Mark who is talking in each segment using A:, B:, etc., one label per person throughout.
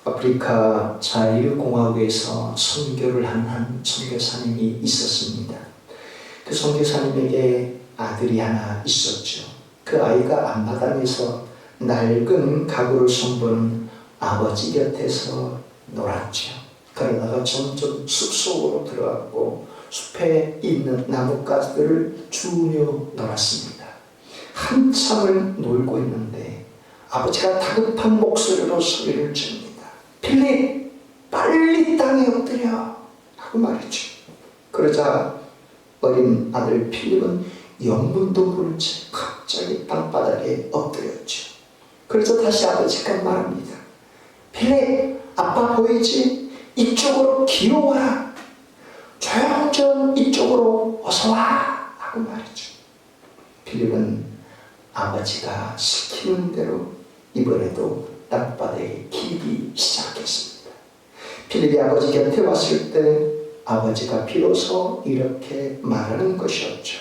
A: 아프리카 자유공화국에서 선교를 한 선교사님이 있었습니다. 그 선교사님에게 아들이 하나 있었죠. 그 아이가 앞마당에서 낡은 가구를 손보는 아버지 곁에서 놀았죠. 그러다가 점점 숲속으로 들어갔고 숲에 있는 나뭇가지들을 주며 놀았습니다. 한참을 놀고 있는데 아버지가 다급한 목소리로 소리를 지릅니다. 필립, 빨리 땅에 엎드려 하고 말했죠. 그러자 어린 아들 필립은 영문도 모른 채 갑자기 땅바닥에 엎드렸죠. 그래서 다시 아버지가 말합니다. 필립, 아빠 보이지? 이쪽으로 기어와라. 조용조용 이쪽으로 어서 와 하고 말했죠. 필립은 아버지가 시키는 대로 이번에도 땅바닥에 기기 시작했습니다. 필립이 아버지 곁에 왔을 때 아버지가 비로소 이렇게 말하는 것이었죠.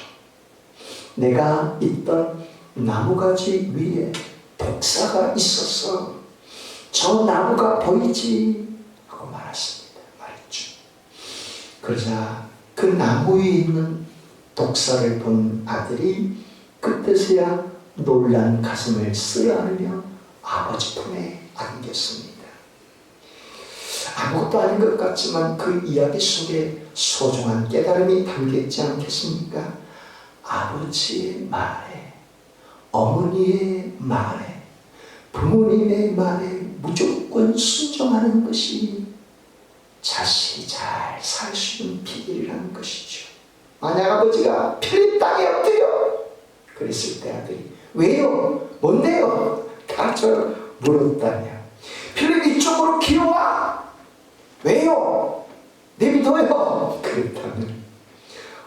A: 내가 있던 나무가지 위에 독사가 있었어. 저 나무가 보이지? 하고 말했죠. 그러자 그 나무 위에 있는 독사를 본 아들이 그때서야 놀란 가슴을 쓰라리며 아버지 품에 안겼습니다. 아무것도 아닌 것 같지만 그 이야기 속에 소중한 깨달음이 담겨있지 않겠습니까? 아버지의 말에, 어머니의 말에, 부모님의 말에 무조건 순종하는 것이 자식이 잘 살 수 있는 비결이라는 것이죠. 만약 아버지가 필립 땅에 엎드려 그랬을 때 아들이 왜요? 뭔데요? 다 저 물었다냐. 필립 이쪽으로 기어와. 왜요? 내비둬요. 그랬다면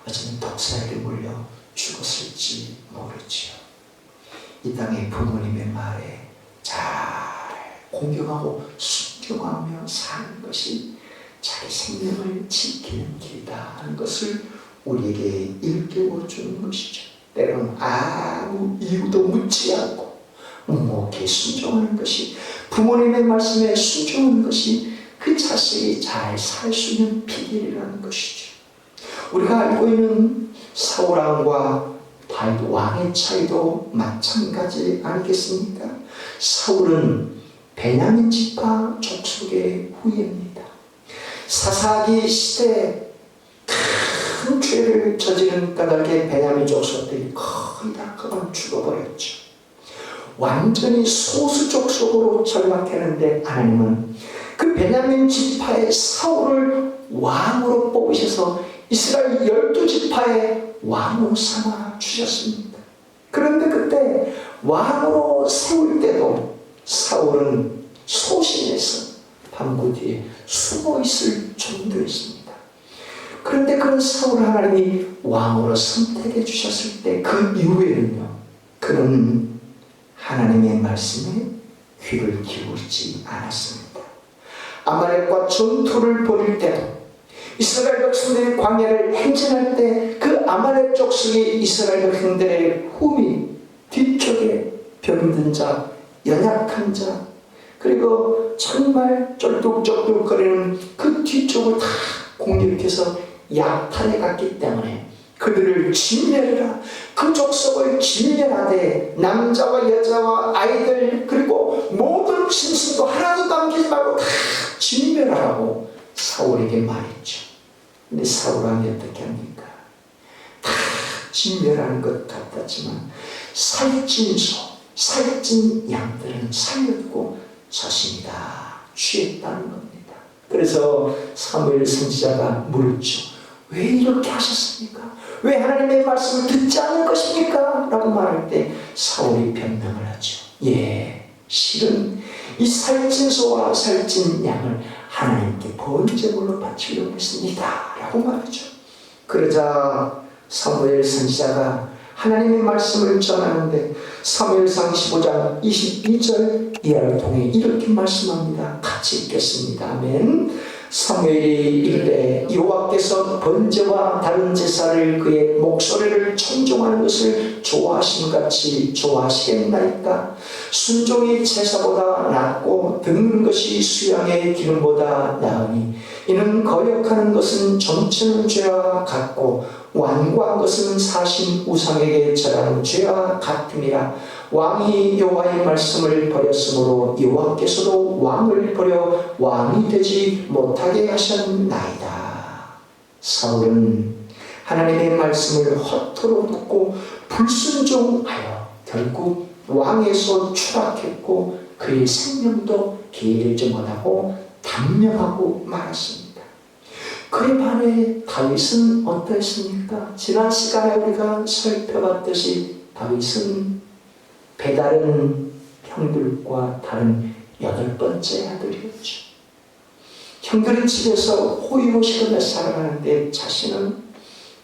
A: 어쩌면 독사에게 물려 죽었을지 모르지요. 이 땅의 부모님의 말에 잘 공경하고 순종하며 사는 것이 자기 생명을 지키는 길이다 하는 것을 우리에게 일깨워주는 것이죠. 때로는 아무 이유도 묻지 않고 묵묵히 순종하는 것이, 부모님의 말씀에 순종하는 것이 그 자식이 잘 살 수 있는 비결이라는 것이죠. 우리가 알고 있는 사울왕과 다윗 왕의 차이도 마찬가지 아니겠습니까? 사울은 베냐민 지파 족속의 후예입니다. 사사기 시대에 큰 죄를 저지른 까닭에 베냐민 족속들이 거의 다 그만 죽어버렸죠. 완전히 소수 족속으로 전락했는데 하나님은 그 베냐민 지파의 사울을 왕으로 뽑으셔서 이스라엘 12지파의 왕으로 삼아 주셨습니다. 그런데 그때 왕으로 세울 때도 사울은 소신에서 밤구 뒤에 숨어 있을 정도였습니다. 그런데 그런 사울을 하나님이 왕으로 선택해 주셨을 때 그 이후에는요, 그는 하나님의 말씀에 귀를 기울이지 않았습니다. 아말렉과 전투를 벌일 때도 이스라엘 백성들이 광야를 행진할 때 그 아말렉 족속이 이스라엘 백성들의 후미 뒤쪽에 병든 자, 연약한 자, 그리고 정말 쩔뚝쩔뚝거리는 그 뒤쪽을 다 공격해서 약탈해 갔기 때문에 그들을 진멸해라. 그 족속을 진멸하되 남자와 여자와 아이들 그리고 모든 짐승도 하나도 남기지 말고 다 진멸하라고 사울에게 말했죠. 근데 사울 왕이 어떻게 합니까? 다 진멸하는 것 같았지만 살찐 소, 살찐 양들은 살렸고 자신이 다 취했다는 겁니다. 그래서 사무엘 선지자가 물었죠. 왜 이렇게 하셨습니까? 왜 하나님의 말씀을 듣지 않는 것입니까? 라고 말할 때 사울이 변명을 하죠. 예, 실은 이 살찐 소와 살찐 양을 하나님께 번제물로 바치려고 했습니다. 라고 말하죠. 그러자 사무엘 선지자가 하나님의 말씀을 전하는데 사무엘상 15장 22절 이하를 통해 이렇게 말씀합니다. 같이 읽겠습니다. 아멘. 사무엘이 이르되 여호와께서 번제와 다른 제사를 그의 목소리를 청종하는 것을 좋아하심같이 좋아하시겠나이까? 순종이 제사보다 낫고 듣는 것이 수양의 기름보다 나으니 이는 거역하는 것은 점치는 죄와 같고 완고한 것은 사신 우상에게 절하는 죄와 같음이라. 왕이 여호와의 말씀을 버렸으므로 여호와께서도 왕을 버려 왕이 되지 못하게 하셨나이다. 사울은 하나님의 말씀을 헛토로 듣고 불순종하여 결국 왕에서 추락했고 그의 생명도 길지 못하고 단명하고 말았습니다. 그에 반해 다윗은 어떠했습니까? 지난 시간에 우리가 살펴봤듯이 다윗은 배다른 형들과 다른 8번째 아들이었죠. 형들은 집에서 호의호식하며 살아가는데 자신은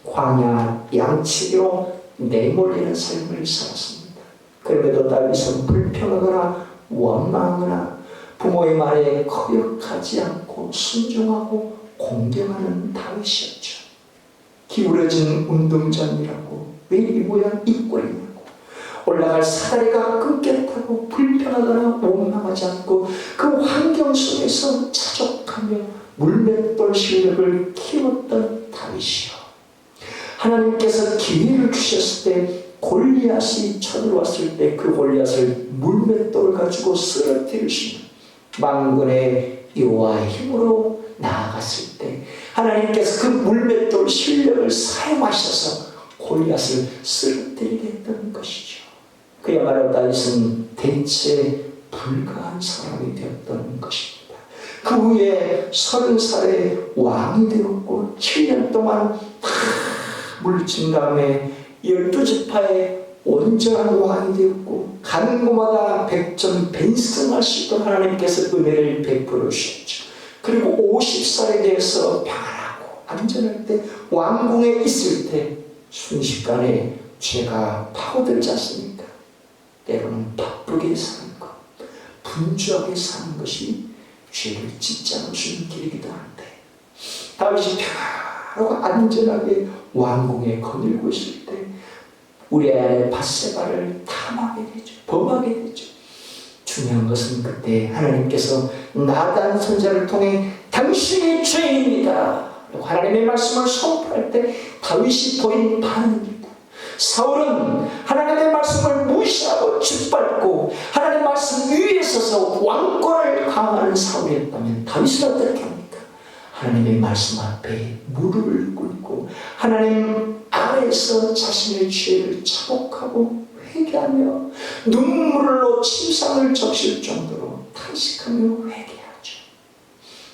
A: 광야 양치기로 내몰리는 삶을 살았습니다. 그럼에도 다윗은 불평하거나 원망하거나 부모의 말에 거역하지 않고 순종하고 공경하는 다윗이었죠. 기울어진 운동장이라고 왜 이 모양 이 꼴이냐고, 올라갈 사다리가 끊겼다고 불평하거나 원망하지 않고 그 환경 속에서 자족하며 물맷돌 실력을 키웠던 다윗이요. 하나님께서 기회를 주셨을 때 골리앗이 쳐들어왔을 때 그 골리앗을 물맷돌을 가지고 쓰러뜨리시는 만군의 여호와의 힘으로 나아갔을 때 하나님께서 그 물맷돌 실력을 사용하셔서 골리앗을 쓰러뜨리게 했던 것이죠. 그야말로 다윗은 대체 불가한 사람이 되었던 것입니다. 그 후에 30살에 왕이 되었고 7년 동안 다 물리친 다음에 12지파의 온전한 왕이 되었고 가는 곳마다 백전 벤승할 수 있도록 하나님께서 은혜를 베풀어 주셨죠. 그리고 50살에 대해서 평안하고 안전할 때 왕궁에 있을 때 순식간에 죄가 파고들지 않습니까? 때로는 바쁘게 사는 것, 분주하게 사는 것이 죄를 짓지 않을 수 있는 길이기도 한데 다윗이 평안하고 안전하게 왕궁에 거닐고 있을 때 우리아의 밧세바를 탐하게 되죠. 범하게 되죠. 중요한 것은 그때 하나님께서 나단 선지자를 통해 당신이 죄인입니다 하나님의 말씀을 선포할 때 다윗이 보인 반응입니다. 사울은 하나님의 말씀을 무시하고 짓밟고 하나님의 말씀 위에 서서 왕권을 강화하는 사울이었다면 다윗은 어떻게 합니까? 하나님의 말씀 앞에 무릎을 꿇고 하나님 아래에서 자신의 죄를 자복하고 회개하며 눈물로 침상을 적실 정도로 탄식하며 회개하죠.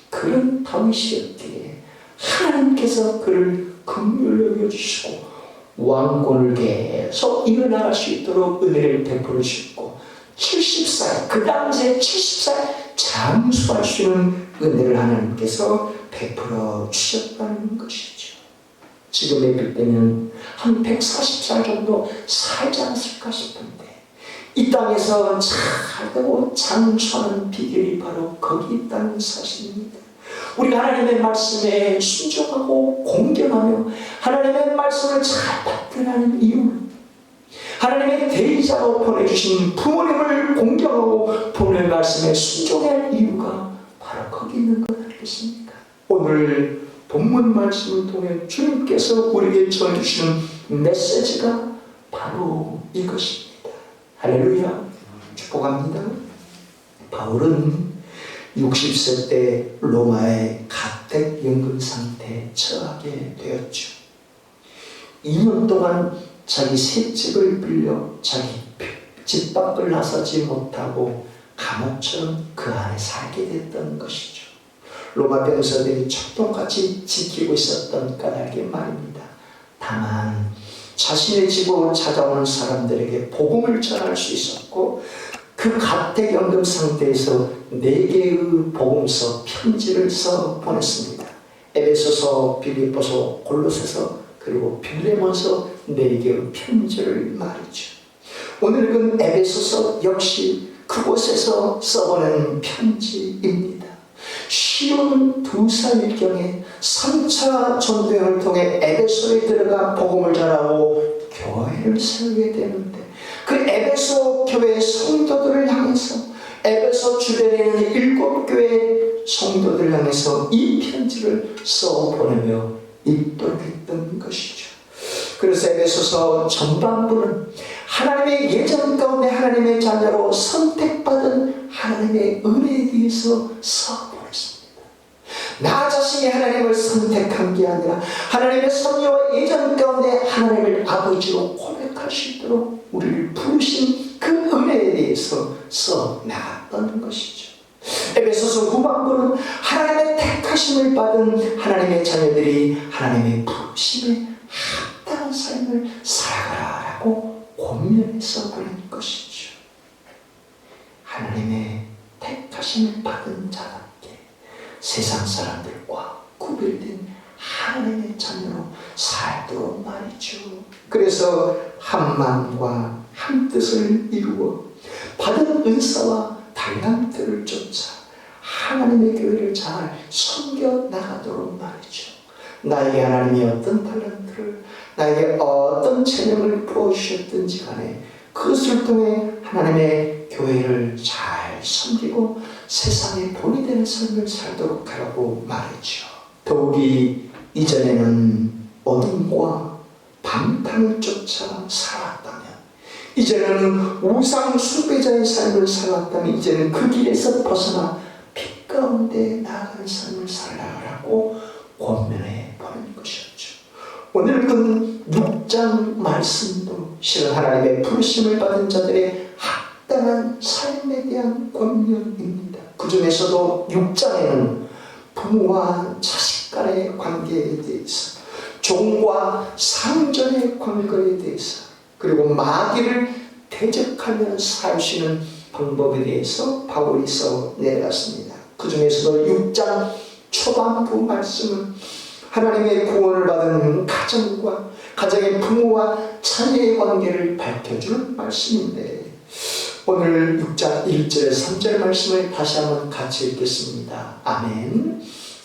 A: 그런 다윗이었기에 하나님께서 그를 긍휼히 여겨주시고 왕권을 계속 이어나갈 수 있도록 은혜를 베풀어 주셨고 70살, 그 당시에 70살 장수할 수 있는 은혜를 하나님께서 베풀어 주셨다는 것이죠. 지금의 빅때는 한 140살 정도 살지 않았을까 싶은데 이 땅에서 잘되고 장수하는 비결이 바로 거기 있다는 사실입니다. 우리가 하나님의 말씀에 순종하고 공경하며 하나님의 말씀을 잘 받들어가는 이유는 하나님의 대리자로 보내주신 부모님을 공경하고 부모님의 말씀에 순종할 이유가 바로 거기 있는 것 아니겠습니까? 오늘 본문 말씀을 통해 주님께서 우리에게 전해주시는 메시지가 바로 이것입니다. 할렐루야, 축복합니다. 바울은 60세 때 로마의 가택연금 상태에 처하게 되었죠. 2년 동안 자기 새 집을 빌려 자기 집 밖을 나서지 못하고 감옥처럼 그 안에 살게 됐던 것이죠. 로마 병사들이 척동같이 지키고 있었던 까닭의 말입니다. 다만 자신의 집으로 찾아오는 사람들에게 복음을 전할 수 있었고 그 가택연금 상태에서 4개의 복음서 편지를 써 보냈습니다. 에베소서, 빌립보서, 골로새서 그리고 빌레몬서 4개의 편지를 말이죠. 오늘 읽은 에베소서 역시 그곳에서 써보낸 편지입니다. 쉬운 2살경에 3차 전도여행을 통해 에베소에 들어가 복음을 전하고 교회를 세우게 되는데, 그 에베소 교회 성도들을 향해서, 에베소 주변에 있는 7교회 성도들을 향해서 이 편지를 써 보내며 읽도록 했던 것이죠. 그래서 에베소서 전반부는 하나님의 예정 가운데 하나님의 자녀로 선택받은 하나님의 은혜에 대해서 써보냈습니다. 나 자신이 하나님을 선택한 게 아니라 하나님의 섭리와 예정 가운데 하나님을 아버지로 고백할 수 있도록 우리를 부르신 그 은혜에 대해서 써나갔던 것이죠. 에베소서 후반부는 하나님의 택하심을 받은 하나님의 자녀들이 하나님의 부르심에 합당한 삶을 살아가라라고 권면해서 보낸 것이죠. 하나님의 택하심을 받은 자답게 세상 사람들과 구별된 하나님의 자녀로 살도록 말이죠. 그래서 한 마음과 한 뜻을 이루어 받은 은사와 달란트를 쫓아 하나님의 교회를 잘 섬겨 나가도록 말이죠. 나에게 하나님이 어떤 달란트를, 나에게 어떤 재능을 부어주셨든지 간에 그것을 통해 하나님의 교회를 잘 섬기고 세상에 본이 되는 삶을 살도록 하라고 말했죠. 더욱이 이전에는 어둠과 방탕을 쫓아 살았다면, 이제는 우상 숭배자의 삶을 살았다면, 이제는 그 길에서 벗어나 빛 가운데 나아가는 삶을 살라고 권면해 보는 것이었죠. 오늘 그 6장 말씀도 실은 하나님의 부르심을 받은 자들의 합당한 삶에 대한 권면입니다. 그 중에서도 6장에는 부모와 자식 간의 관계에 대해서, 종과 상전의 관계에 대해서, 그리고 마귀를 대적하며 살 수 있는 방법에 대해서 바울이 써 내려갔습니다. 그 중에서도 6장 초반부 말씀은 하나님의 구원을 받은 가정과 가정의 부모와 자녀의 관계를 밝혀주는 말씀인데, 오늘 6장 1절에서 3절 말씀을 다시 한번 같이 읽겠습니다. 아멘.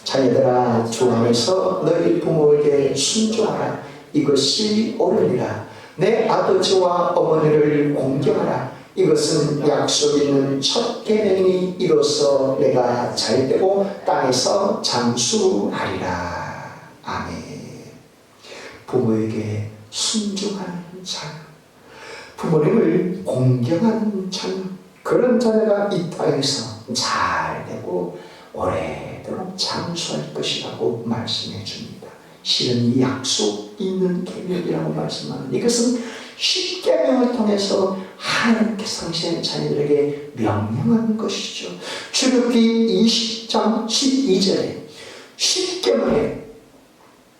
A: 자녀들아, 주 안에서 너희 부모에게 순종하라. 이것이 옳으니라. 내 아버지와 어머니를 공경하라. 이것은 약속 있는 첫 계명이 이로써 내가 잘되고 땅에서 장수하리라. 아멘. 부모에게 순종하는 자녀, 부모님을 공경하는 자녀, 그런 자녀가 이 땅에서 잘되고 오래도록 장수할 것이라고 말씀해 줍니다. 실은 이 약속 있는 계명이라고 말씀하는 이것은 십계명을 통해서 하나님께서 당신의 자녀들에게 명령한 것이죠. 출애굽기 20장 12절에 십계명의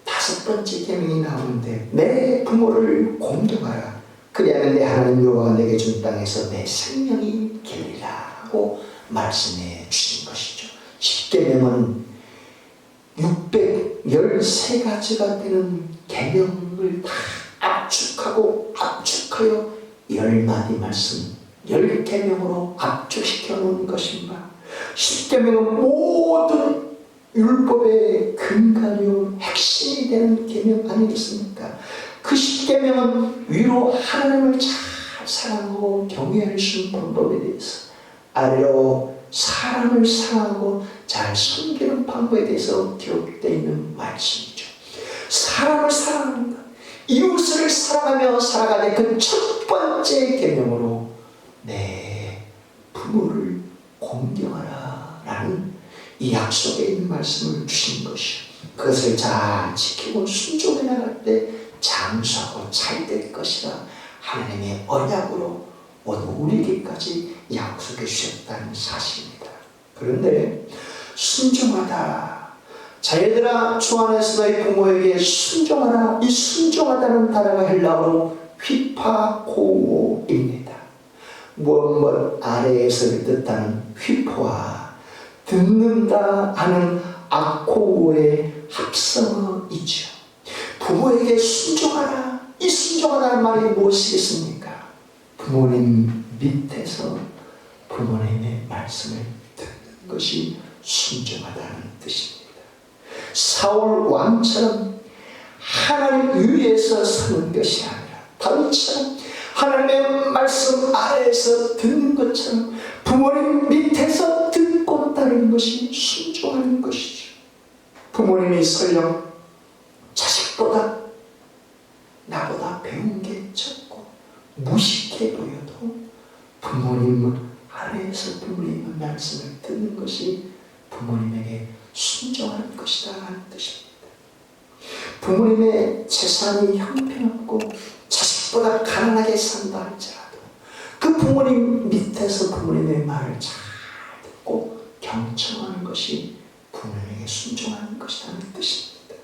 A: 5번째 계명이 나오는데, 내 부모를 공경하라. 그리하면 내 하나님 여호와가 내게 준 땅에서 내 생명이 길리라 하고 말씀해 주신 것이죠. 십계명은 613가지가 되는 계명을 다 압축하여 10마디 말씀, 10계명으로 압축시켜 놓은 것입니다. 십계명은 모든 율법의 근간이요 핵심이 되는 계명 아니겠습니까? 그 십계명은 위로 하나님을 잘 사랑하고 경외할 수 있는 방법에 대해서, 아래로 사람을 사랑하고 잘 섬기는 방법에 대해서 기록되어 있는 말씀이죠. 사람을 사랑하는 것, 이웃을 사랑하며 살아가는 그 첫 번째 계명으로 내 부모를 공경하라 라는 이 약속에 있는 말씀을 주신 것이요, 그것을 잘 지키고 순종해 나갈 때 장수하고 잘 될 것이라 하나님의 언약으로 오늘 우리에게까지 약속해 주셨다는 사실입니다. 그런데 순종하다, 자녀들아 주 안에서 너희 부모에게 순종하라. 이 순종하다는 단어가 헬라어로 휘파코오입니다. 무엇 아래에서를 뜻하는 휘포와 듣는다 하는 아코오의 합성어이죠. 부모에게 순종하라. 이 순종하라는 말이 무엇이겠습니까? 부모님 밑에서 부모님의 말씀을 듣는 것이 순종하다는 뜻입니다. 사울 왕처럼 하나님 위에서 서는 것이 아니라 다윗처럼 하나님의 말씀 아래에서 듣는 것처럼 부모님 밑에서 듣고 따르는 것이 순종하는 것이죠. 부모님이 설령 자식보다 나보다 배운 게 적고 무식해 보여도 부모님 아래에서 부모님의 말씀을 듣는 것이 부모님에게 순종하는 것이다 하는 뜻입니다. 부모님의 재산이 형편없고 자식보다 가난하게 산다 할지라도 그 부모님 밑에서 부모님의 말을 잘 듣고 경청하는 것이 부모님에게 순종하는 것이라는 뜻입니다.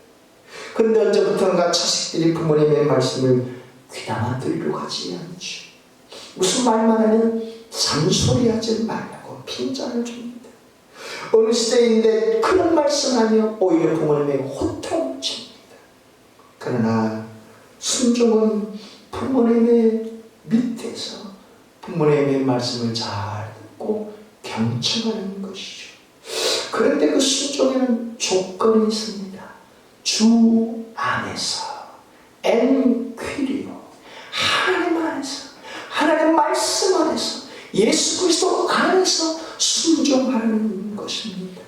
A: 그런데 언제부턴가 자식들이 부모님의 말씀을 귀담아 들으려고 하지 않죠. 무슨 말만 하면 잔소리하지 말라고 핀잔을 줍니다. 어느 시대인데 그런 말씀하며 오히려 부모님에게 호통을 칩니다. 그러나 순종은 부모님의 밑에서 부모님의 말씀을 잘 듣고 경청하는 것이죠. 그런데 그 순종에는 조건이 있습니다. 주 안에서 엔퀴리오, 하나님 안에서, 하나님 말씀 안에서, 예수 그리스도 안에서 순종하는 것입니다.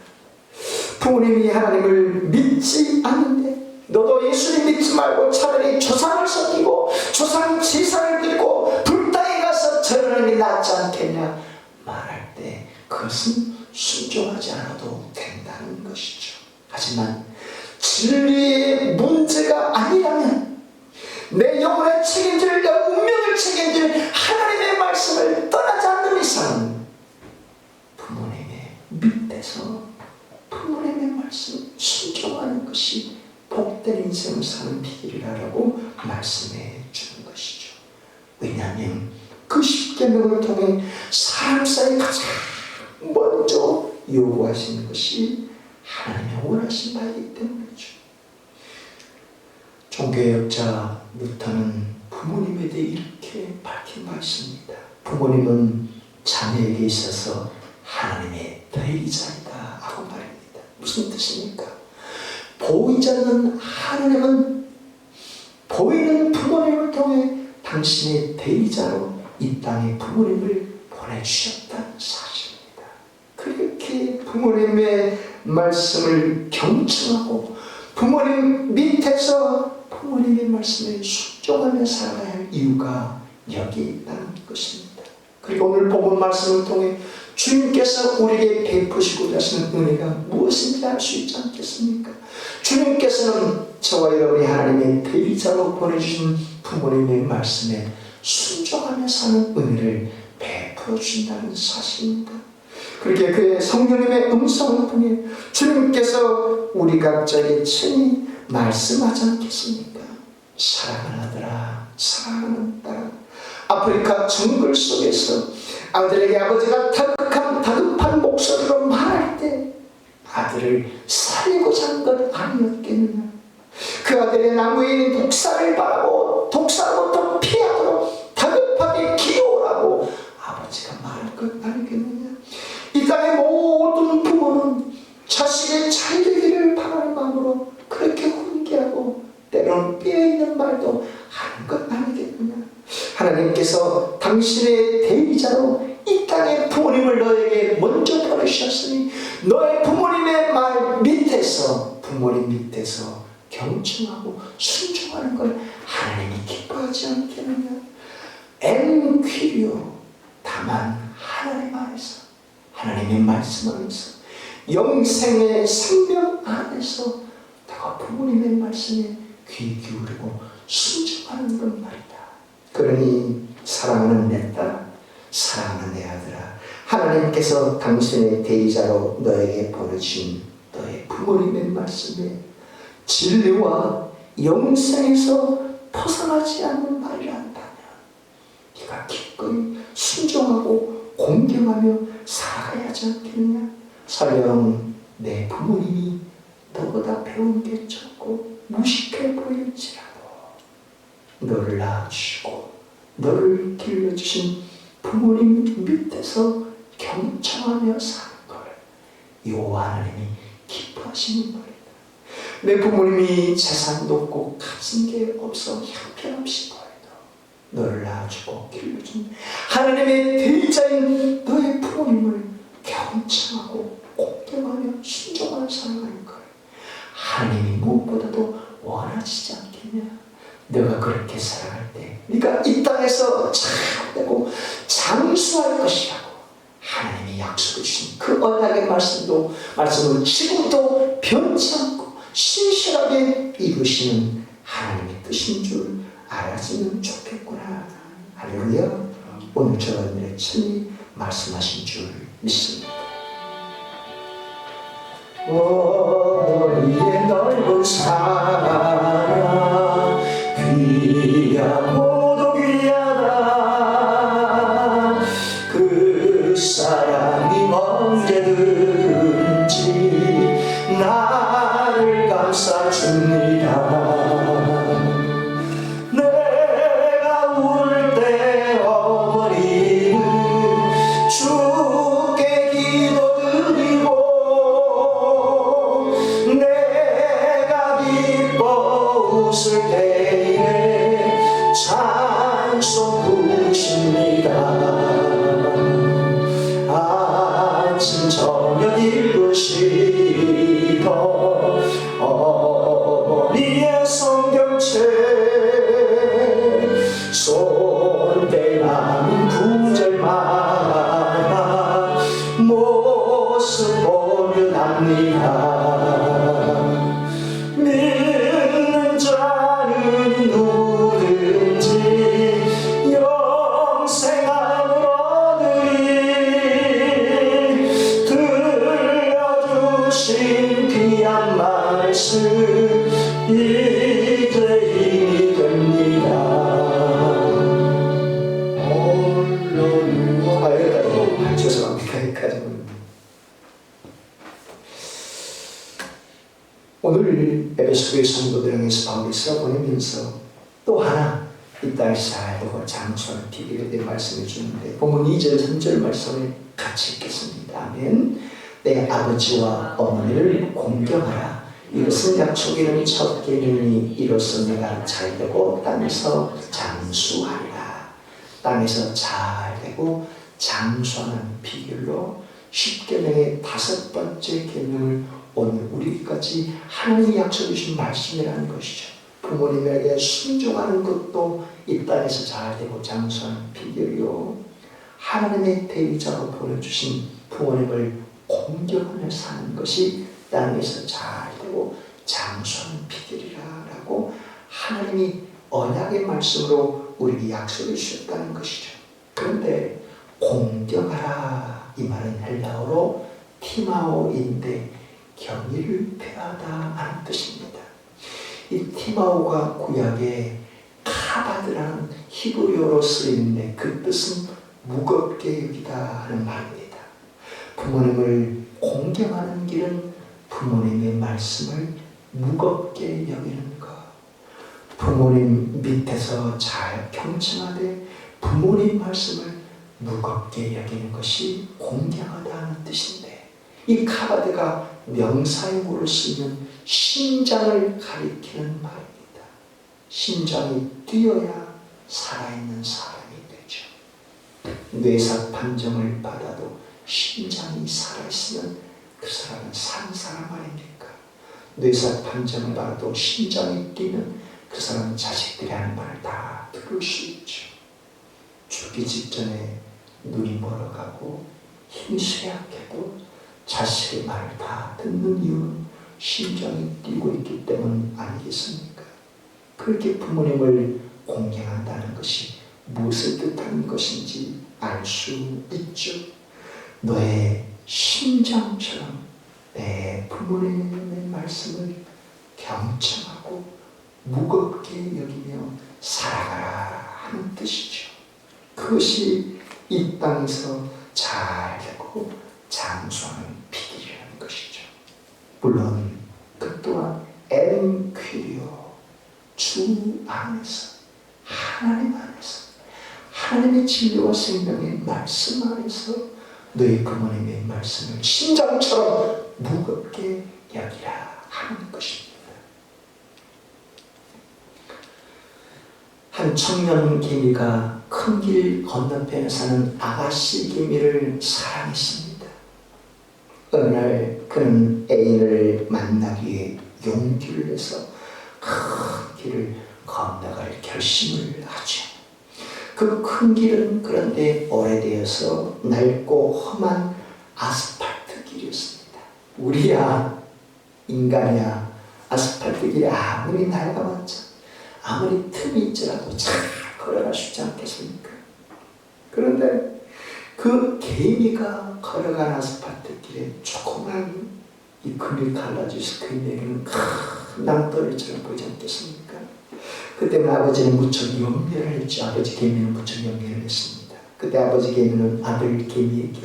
A: 부모님이 하나님을 믿지 않는데 너도 예수님 믿지 말고 차라리 조상을 섬기고 조상 제사를 드리고 불당에 가서 절하는 게 낫지 않겠냐 말할 때 그것은 순종하지 않아도 된다는 것이죠. 하지만 진리의 문제가 아니라면 내 영혼의 책임질, 내 운명을 책임질 하나님의 말씀을 떠나지 않는 이상 부모님의 밑에서 부모님의 말씀 순종하는 것이 복된 인생을 사는 비결이라고 말씀해 주는 것이죠. 왜냐하면 그 십계명을 통해 사람 사이 가장 먼저 요구하시는 것이 하나님의 원하신 바이기 때문이죠. 종교개혁자 루터는 부모님에 대해 이렇게 밝힌 바 있습니다. 부모님은 자녀에게 있어서 하나님의 대리자이다 하고 말입니다. 무슨 뜻입니까? 보이지 않는 하나님은 보이는 부모님을 통해 당신의 대리자로 이 땅에 부모님을 보내주셨다는 사실입니다. 그렇게 부모님의 말씀을 경청하고 부모님 밑에서 부모님의 말씀에 순종하며 살아야 할 이유가 여기 있다는 것입니다. 그리고 오늘 본문 말씀을 통해 주님께서 우리에게 베푸시고자 하시는 은혜가 무엇인지 알 수 있지 않겠습니까? 주님께서는 저와 여러분이 하나님의 대리자로 보내주신 부모님의 말씀에 순종하며 사는 은혜를 베풀어 준다는 사실입니다. 그렇게 그의 성령님의 음성을 통해 주님께서 우리 각자에게 친히 말씀하지 않겠습니까? 사랑하는 아들아, 사랑하는 딸아, 아프리카 정글 속에서 아들에게 아버지가 다급한 목소리로 말할 때 아들을 살리고자 한 것 아니었겠느냐? 그 아들의 나무에 있는 독사를 바라고 독사로부터 피하도록 다급하게 기도하라고 아버지가 말할 것 아니겠느냐? 이 땅의 모든 부모는 자식의 잘 되기를 바라는 마음으로 그렇게 훈계하고 때로는 삐어있는 말도 하는 것 아니겠느냐? 하나님께서 당신의 대리자로 이 땅의 부모님을 너에게 먼저 보내주셨으니 너의 부모님의 말 밑에서 부모님 밑에서 경청하고 순종하는 걸 하나님이 기뻐하지 않겠느냐? 엔퀴리오, 다만 하나님 안에서, 하나님의 말씀 안에서, 영생의 생명 안에서 내가 부모님의 말씀에 귀 기울이고 순종하는 것 말이다. 그러니 사랑하는 내 딸, 사랑하는 내 아들아, 하나님께서 당신의 대리자로 너에게 보내주신 너의 부모님의 말씀에 진리와 영생에서 벗어나지 않는 말이라 한다면 네가 기꺼이 순종하고 공경하며 살아가야 하지 않겠느냐? 설령 내 부모님이 너보다 배운 게 적고 무식해 보일지라도 너를 낳아주시고 너를 길러주신 부모님 밑에서 경청하며 사는 걸 여호와 하나님이 기뻐하시는 거예요. 내 부모님이 재산도 없고 가진 게 없어 형편없이 보여도 너를 낳아주고 길러준 하나님의 대자인 너의 부모님을 경청하고 공경하며 순종하며 사랑하는 거예요. 하나님이 무엇보다도 원하시지 않겠냐? 너가 그렇게 살아갈 때 네가 이 땅에서 참되고 장수할 것이라고 하나님이 약속해 주신 그 언약의 말씀을 지금도 변치 않고 신실하게 이루시는 하나님의 뜻인 줄 알았으면 좋겠구나. 할렐루야. 오늘 저는 친히 말씀하신 줄 믿습니다. 어머니의 넓은 사랑 귀하고도 귀하다. 그 사랑이 언제든지 나를 감싸줍니다. 내가 울 때 어머니는 주께 기도드리고 내가 기뻐 웃을 때에 찬송 부르십니다. 아침 저녁 읽으시던 어머니의 성경책 손대는 구절마다 모습 보며 납니다. 믿는 자는 누구든지 영생을 얻으리. 들려주신 귀한 말씀 이제 힘이 됩니다. 여기까지 죄송합니다. 여기까지. 오늘 에베소교회 성도들을 향해서 바울이 써보내면서 또 하나 이 땅에서 살고 장수하는 비결에 대해 말씀해 주는데 본문 2절 3절 말씀을 같이 읽겠습니다. 아멘. 내 아버지와 어머니를 공경하라. 이것은 약속에는 첫 계명이 이로써 내가 잘되고 땅에서 장수하리라. 땅에서 잘되고 장수하는 비결로 10계명의 5번째 계명을 오늘 우리까지 하나님이 약속해 주신 말씀이라는 것이죠. 부모님에게 순종하는 것도 이 땅에서 잘되고 장수하는 비결이요. 하나님의 대리자로 보내주신 부모님을 공경하며 사는 것이 땅에서 잘되고 장수하는 비결이라고 하나님이 언약의 말씀으로 우리에게 약속해 주셨다는 것이죠. 그런데 공경하라 이 말은 헬라어로 티마오인데 경의를 표하다 하는 뜻입니다. 이 티마오가 구약의 카바드라는 히브리어로 쓰이는데 그 뜻은 무겁게 여기다 하는 말입니다. 부모님을 공경하는 길은 부모님의 말씀을 무겁게 여기는 것. 부모님 밑에서 잘 경청하되 부모님 말씀을 무겁게 여기는 것이 공경하다는 뜻인데 이 카바드가 명사용으로 쓰이는 심장을 가리키는 말입니다. 심장이 뛰어야 살아있는 사람이 되죠. 뇌사 판정을 받아도 심장이 살아있으면 그 사람은 산 사람 아닙니까? 뇌사 판정을 받아도 심장이 뛰는 그 사람은 자식들이 하는 말을 다 들을 수 있죠. 죽기 직전에 눈이 멀어가고 힘이 쇠약해도 자식의 말을 다 듣는 이유는 심장이 뛰고 있기 때문 아니겠습니까? 그렇게 부모님을 공경한다는 것이 무엇을 뜻하는 것인지 알 수 있죠. 너의 심장처럼 내 부모님의 말씀을 경청하고 무겁게 여기며 살아가라 하는 뜻이죠. 그것이 이 땅에서 잘되고 장수하는 비결이라는 것이죠. 물론 그 또한 엔퀴리오 주 안에서 하나님 안에서 하나님의 진리와 생명의 말씀 안에서 너희 부모님의 말씀을 심장처럼 무겁게 여기라 하는 것입니다. 한 청년 개미가 큰 길 건너편에 사는 아가씨 개미를 사랑했습니다. 어느 날 그는 애인을 만나기 위해 용기를 내서 큰 길을 건너갈 결심을 하죠. 그 큰 길은 그런데 오래되어서 낡고 험한 아스팔트 길이었습니다. 우리야, 인간이야, 아스팔트 길이 아무리 낡아봤자 아무리 틈이 있더라도 잘 걸어갈 수 있지 않겠습니까? 그런데 그 개미가 걸어간 아스팔트 길에 조그만 이 금이 갈라져서 그에게는 큰 낭떠러리처럼 보이지 않겠습니까? 그때는 아버지는 무척 염려를 했죠. 아버지 개미는 무척 염려를 했습니다. 그때 아버지 개미는 아들 개미에게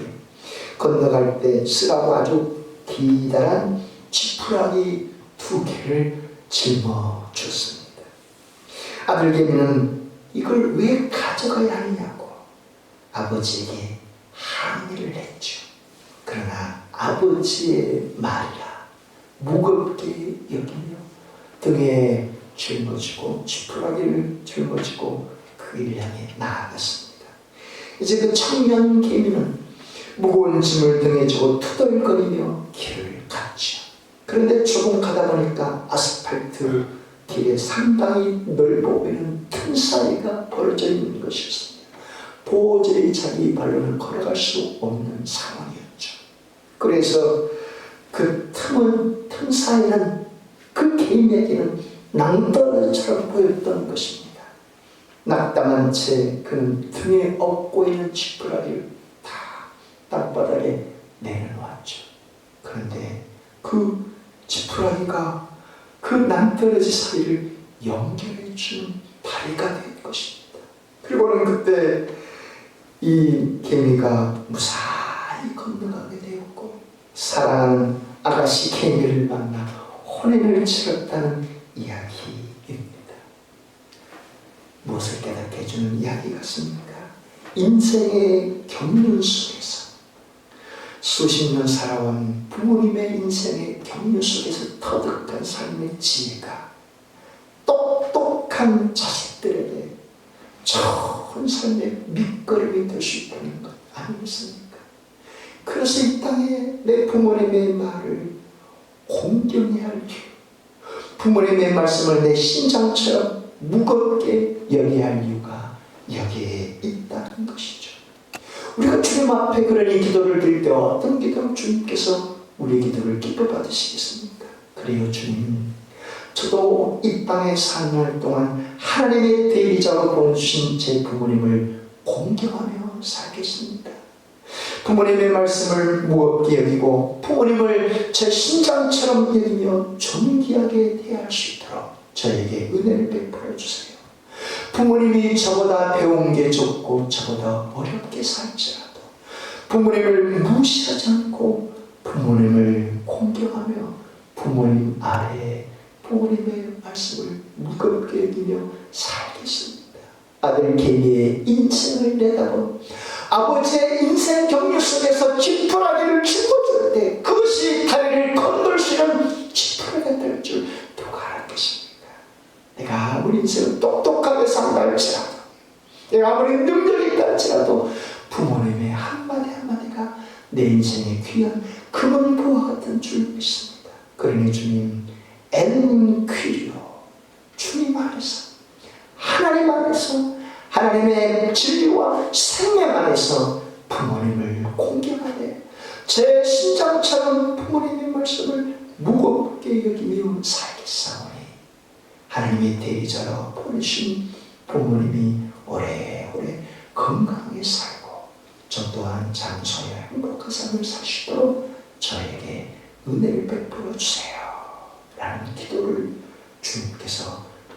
A: 건너갈 때 쓰라고 아주 기다란 지푸라기 2개를 짊어줬습니다. 아들 개미는 이걸 왜 가져가야 하느냐고 아버지에게 항의를 했죠. 그러나 아버지의 말이라 무겁게 여기며 등에 짊어지고 지푸라기를 짊어지고 그 길을 향해 나아갔습니다. 이제 그 청년 개미는 무거운 짐을 등에 지고 투덜거리며 길을 갔죠. 그런데 조금 가다 보니까 아스팔트 길에 상당히 넓어 보이는 틈 사이가 벌어져 있는 것이었습니다. 도저히 자기 발로는 걸어갈 수 없는 상황이었죠. 그래서 그 틈 사이는 그 개미에게는 낭떠러지처럼 보였던 것입니다. 낙담한 채 그는 등에 업고 있는 지푸라기를 다 땅바닥에 내려놓았죠. 그런데 그 지푸라기가 그 낭떠러지 사이를 연결해주는 다리가 된 것입니다. 그리고는 그때 이 개미가 무사히 건너가게 되었고 사랑하는 아가씨 개미를 만나 혼인을 치렀다는 이야기입니다. 무엇을 깨닫게 해주는 이야기 같습니까? 인생의 경륜 속에서 수십 년 살아온 부모님의 인생의 경륜 속에서 터득한 삶의 지혜가 똑똑한 자식들에게 좋은 삶의 밑거름이 될 수 있다는 것 아니겠습니까? 그래서 이 땅에 내 부모님의 말을 공경해야 할 이유, 부모님의 말씀을 내 심장처럼 무겁게 여겨야 할 이유가 여기에 있다는 것이죠. 우리가 주님 앞에 그러니 기도를 드릴 때 어떤 기도를 주님께서 우리의 기도를 기뻐 받으시겠습니까? 그래요 주님, 저도 이 땅에 사는 날 동안 하나님의 대리자로 보내주신 제 부모님을 공경하며 살겠습니다. 부모님의 말씀을 무겁게 여기고 부모님을 제 심장처럼 여기며 존귀하게 대할 수 있도록 저에게 은혜를 베풀어 주세요. 부모님이 저보다 배운 게 좋고 저보다 어렵게 살지라도 부모님을 무시하지 않고 부모님을 공경하며 부모님 아래에 부모님의 말씀을 무겁게 여기며 살겠습니다. 아들 개미의 인생을 내다본 아버지의 인생 경륜 속에서 지푸라기를 짊어질 때 그것이 다리를 건널 수 있는 지푸라기가 될 줄 누가 알았겠습니까? 내가 아무리 인생을 똑똑하게 산다 할지라도 내가 아무리 능력이 있다 할지라도 부모님의 한마디 한마디가 내 인생의 귀한 금은보화 같은 줄 믿습니다. 그러니 주님 엔퀴리오, 주님 안에서 하나님 안에서 하나님의 진리와 생명 안에서 부모님을 공경하되 제 심장처럼 부모님의 말씀을 무겁게 여기며 살겠사오니 하나님의 대리자로 보내신 부모님이 오래오래 건강하게 살고 저 또한 장소에 행복한 삶을 사시도록 저에게 은혜를 베풀어 주세요 라는 기도를 주님께서